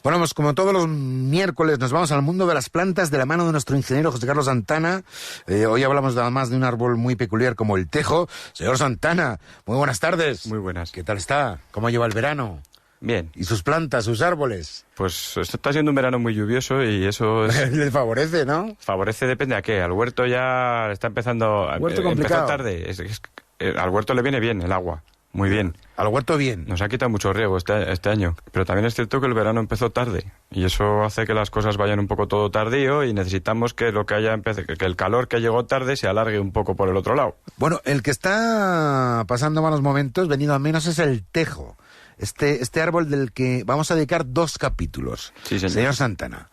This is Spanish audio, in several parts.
Bueno, pues como todos los miércoles nos vamos al mundo de las plantas de la mano de nuestro ingeniero José Carlos Santana. Hoy hablamos además de un árbol muy peculiar como el tejo. Señor Santana, muy buenas tardes. Muy buenas. ¿Qué tal está? ¿Cómo lleva el verano? Bien. ¿Y sus plantas, sus árboles? Pues esto está siendo un verano muy lluvioso y eso Le favorece, ¿no? favorece, depende a qué. Al huerto ya está empezando... Huerto complicado. Empezó tarde. Al huerto le viene bien el agua. Muy bien. Al huerto bien. Nos ha quitado mucho riego este año. Pero también es cierto que el verano empezó tarde. Y eso hace que las cosas vayan un poco todo tardío y necesitamos que lo que haya que el calor que llegó tarde se alargue un poco por el otro lado. Bueno, el que está pasando malos momentos, venido a menos, es el tejo. Este árbol del que vamos a dedicar 2 capítulos. Sí, señor. Señor Santana,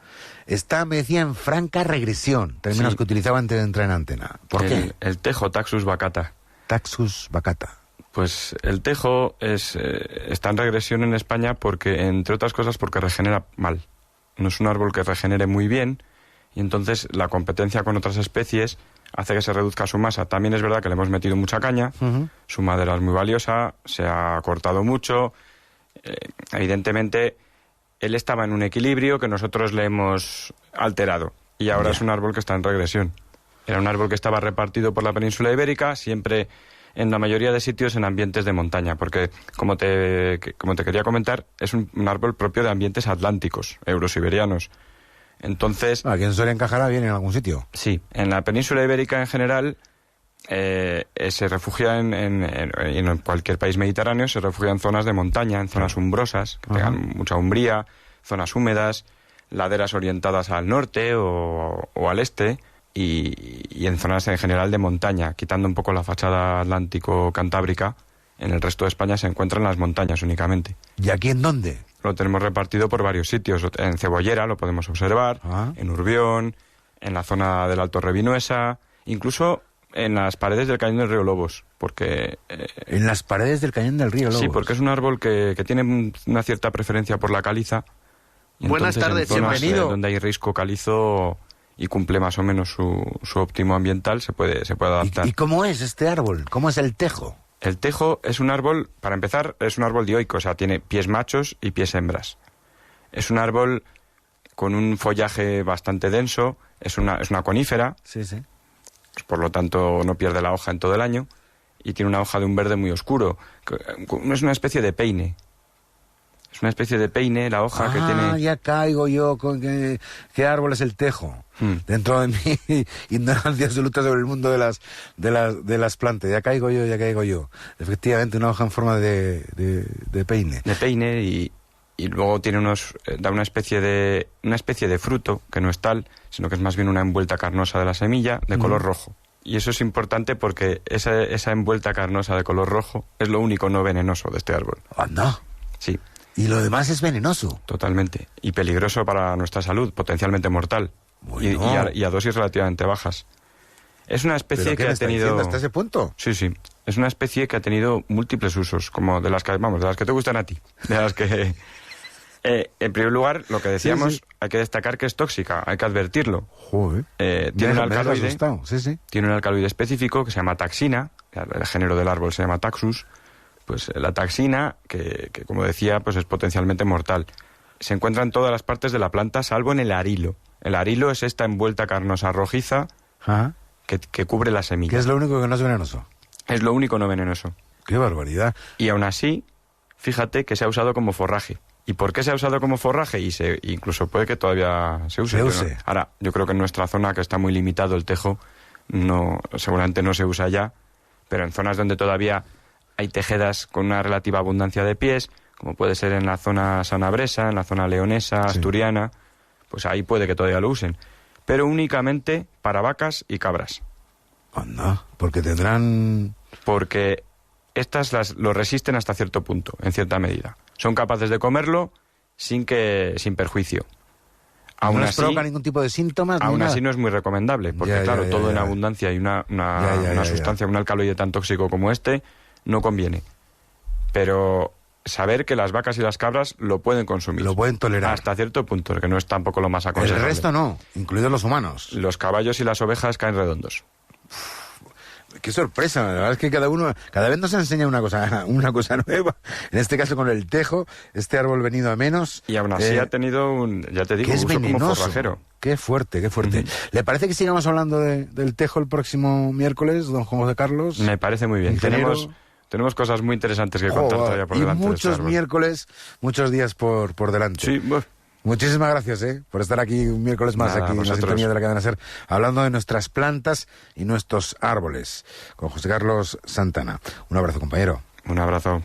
está, me decía, en franca regresión, términos Sí. que utilizaba antes de entrar en antena. ¿Por qué? El tejo, Taxus baccata. Taxus baccata. Pues el tejo está en regresión en España porque, entre otras cosas, porque regenera mal. No es un árbol que regenere muy bien y entonces la competencia con otras especies hace que se reduzca su masa. También es verdad que le hemos metido mucha caña, su madera es muy valiosa, se ha cortado mucho. Evidentemente, él estaba en un equilibrio que nosotros le hemos alterado y ahora es un árbol que está en regresión. Era un árbol que estaba repartido por la península ibérica, siempre en la mayoría de sitios en ambientes de montaña, porque, como te quería comentar, es un árbol propio de ambientes atlánticos, eurosiberianos. Entonces... Aquí en Soria encajará bien en algún sitio. Sí, en la península ibérica en general se refugia en cualquier país mediterráneo, se refugia en zonas de montaña, en zonas umbrosas, que tengan mucha umbría, zonas húmedas, laderas orientadas al norte o al este, y en zonas en general de montaña, quitando un poco la fachada atlántico-cantábrica. En el resto de España se encuentran las montañas únicamente. ¿Y aquí en dónde? Lo tenemos repartido por varios sitios. En Cebollera lo podemos observar, en Urbión, en la zona del Alto Revinuesa, incluso en las paredes del Cañón del Río Lobos, porque... En las paredes del Cañón del Río Lobos. Sí, porque es un árbol que tiene una cierta preferencia por la caliza. Y Buenas entonces, tardes, bienvenido. Donde hay risco calizo y cumple más o menos su óptimo ambiental, se puede adaptar. ¿Y cómo es este árbol? ¿Cómo es el tejo? El tejo es un árbol, para empezar, es un árbol dioico, o sea, tiene pies machos y pies hembras. Es un árbol con un follaje bastante denso, es una conífera, Sí, sí. por lo tanto no pierde la hoja en todo el año, y tiene una hoja de un verde muy oscuro. Es una especie de peine. Es una especie de peine, la hoja que tiene... ya caigo yo con qué árbol es el tejo. Dentro de mi ignorancia absoluta sobre el mundo de las plantas. Ya caigo yo. Efectivamente, una hoja en forma de peine. De peine y luego tiene da una especie de fruto, que no es tal, sino que es más bien una envuelta carnosa de la semilla, de color rojo. Y eso es importante porque esa envuelta carnosa de color rojo es lo único no venenoso de este árbol. Anda. Sí. Y lo demás es venenoso. Totalmente. Y peligroso para nuestra salud, potencialmente mortal. Bueno. Y a dosis relativamente bajas. Es una especie que ha tenido... ¿Hasta ese punto? Sí, sí. Es una especie que ha tenido múltiples usos, como de las que te gustan a ti. De las que... en primer lugar, lo que decíamos, Sí. hay que destacar que es tóxica, hay que advertirlo. Joder. Tiene un Me has alcaloide. asustado. Sí. Tiene un alcaloide específico que se llama taxina, el género del árbol se llama Taxus. Pues la taxina, que como decía, pues es potencialmente mortal. Se encuentra en todas las partes de la planta, salvo en el arilo. El arilo es esta envuelta carnosa rojiza que cubre la semilla. Que es lo único que no es venenoso. Es lo único no venenoso. ¡Qué barbaridad! Y aún así, fíjate que se ha usado como forraje. ¿Y por qué se ha usado como forraje? Incluso puede que todavía se use. Ahora, yo creo que en nuestra zona, que está muy limitado el tejo, seguramente no se usa ya, pero en zonas donde todavía hay tejedas con una relativa abundancia de pies, como puede ser en la zona sanabresa, en la zona leonesa, asturiana, pues ahí puede que todavía lo usen. Pero únicamente para vacas y cabras. Anda, porque tendrán... Porque estas lo resisten hasta cierto punto, en cierta medida. Son capaces de comerlo sin perjuicio. ¿No les provoca ningún tipo de síntomas? Aún así no es muy recomendable, porque todo en abundancia y una sustancia, un alcaloide tan tóxico como este, no conviene. Pero saber que las vacas y las cabras lo pueden consumir. Lo pueden tolerar. Hasta cierto punto, que no es tampoco lo más aconsejable. El resto no, incluidos los humanos. Los caballos y las ovejas caen redondos. Qué sorpresa, la verdad es que cada vez nos enseña una cosa nueva. En este caso con el tejo, este árbol venido a menos. Y aún así ha tenido ya te digo, que es uso venenoso, como forrajero. Qué fuerte, qué fuerte. ¿Le parece que sigamos hablando del tejo el próximo miércoles, don Juan José Carlos? Me parece muy bien. Tenemos cosas muy interesantes que contar todavía por delante. Y muchos miércoles, muchos días por delante. Sí, Muchísimas gracias por estar aquí un miércoles más. Nada, aquí en la sintonía de la cadena SER, hablando de nuestras plantas y nuestros árboles, con José Carlos Santana. Un abrazo, compañero. Un abrazo.